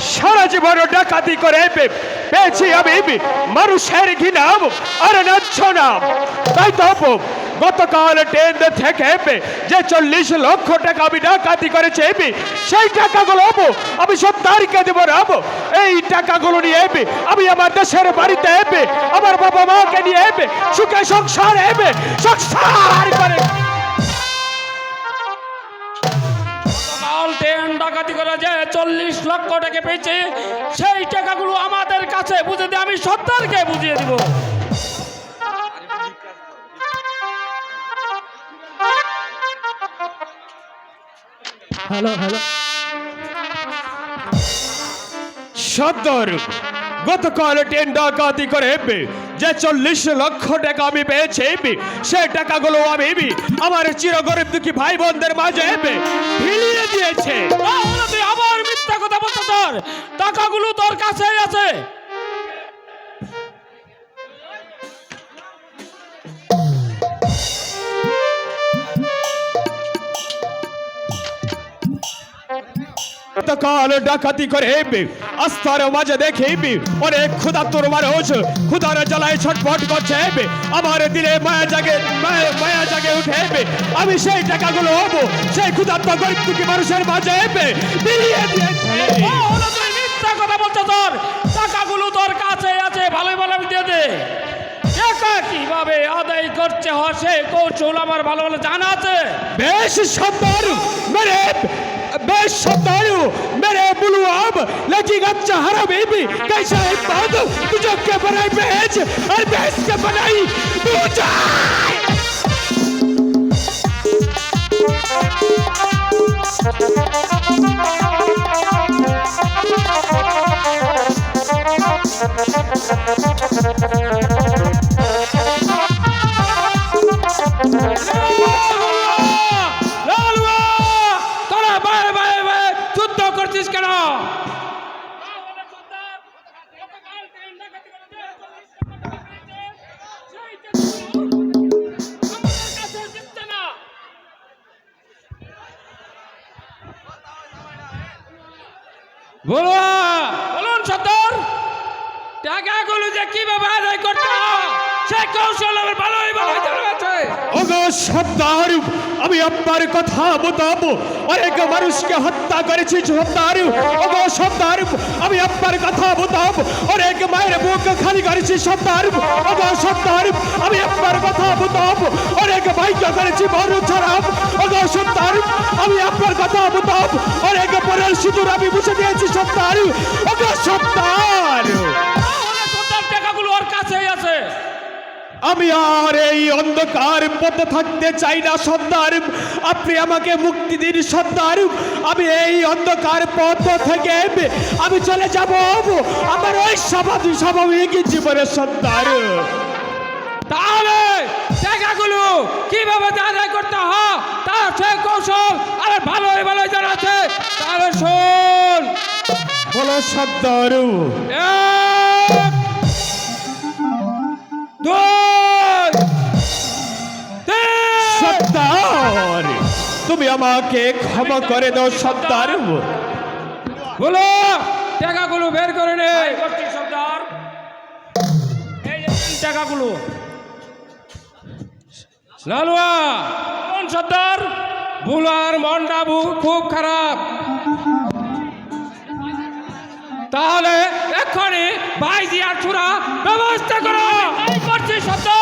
সারা জীবন ডাকাতি করে পেয়েছি আমি মানুষের ঘৃণা আর নাচ্ছ না। তাই তো গতকাল ট্রেন থেকে যে 40 লক্ষ টাকা আমি ডাকাতি করেছি সেই টাকাগুলো আমি সত্তারকে দেব না। এই টাকাগুলো নিয়ে আমি আমার দেশের বাড়িতে আমার বাবা মাকে নিয়ে সুখে সংসার করে। ট্রেন ডাকাতি করে যে 40 লক্ষ টাকা পেয়েছে সেই টাকাগুলো আমাদের কাছে বুঝে দিয়ে আমি সত্তারকে বুঝিয়ে দিব। হ্যালো হ্যালো সত্তর গতকাল ট্রেন ডাকাতি করে যে 40 লক্ষ টাকা আমি পেয়েছি সেই টাকাগুলো আমি আমার চিরগরিব দুঃখী ভাই বোনদের মাঝে ফিরিয়ে দিয়েছে। তাহলে তুই আবার মিথ্যা কথা বলছিস, তোর টাকাগুলো তোর কাছেই আছে। গতকাল ডাকাতি করে আস্থার মাঝে দেখি অনেক ক্ষুধার্তর মানুষ ক্ষুধার জ্বালায় ছটফট করছে। আমার দিলে মায়া জাগে উঠে আমি সেই টাকাগুলো সেই ক্ষুধার্ত গরিব দুঃখী মানুষের মাঝে বিলিয়ে দিয়েছি। তুই মিথ্যা কথা বলছিস, তোর টাকাগুলো তোর কাছেই আছে। ভালোই ভালো দিয়ে দে। টাকা কিভাবে আদায় করতে হয় সে কৌশল আমার ভালো ভালো জানা আছে। বেশ সত্তর बेश शब्दारू मेरे बुलू अब लगेगा चाहरा बेबी कैसा है बात तुझे क्या बनाई बेच और बेच क्या बनाई तू जा বলুন সত্তর, টাকাগুলো যে কিভাবে আদায় করতে হয় সে কৌশল আমার ভালোই ভালো জানা আছে। ওগো সর্দার আমি আপনার কথা বলবো অনেক মানুষকে হত্যা করেছি সর্দার। ওগো সর্দার আমি আপনার কথা বলবো অনেক মায়ের বুক খালি করেছি সর্দার। ওগো সর্দার আমি আপনার কথা বলবো অনেক ভাইকে করেছি বড় খারাপ। ওগো সর্দার আমি আপনার কথা বলবো অনেক পরের সিঁদুর আমি মুছে দিয়েছি সর্দার। ওগো সর্দার টাকাগুলো ওর কাছেই আছে। আমি আর এই অন্ধকার পথে থাকতে চাই না সর্দার। আপনি আমাকে মুক্তি দিন সর্দার। আমি এই অন্ধকার পথ থেকে আমি চলে যাব আমার ওই স্বাভাবিক জীবনের সর্দার। তাহলে টাকাগুলো কিভাবে আদায় করতে হয় তার সে কৌশল আর ভালোই ভালো জানা আছে। তাহলে শোন, বলো সর্দার। এক, দুই, তিন। সর্দার তুমি আমাকে ক্ষমা করে দাও সর্দার। বলো টাকাগুলো বের করে নে। সর্দার এই টাকাগুলো লালুয়া কোন সর্দার? বুলার মন্ডাবু খুব খারাপ। তাহলে এক্ষুনি ভাইজি আর ছুরা ব্যবস্থা করো। করছি সর্দার।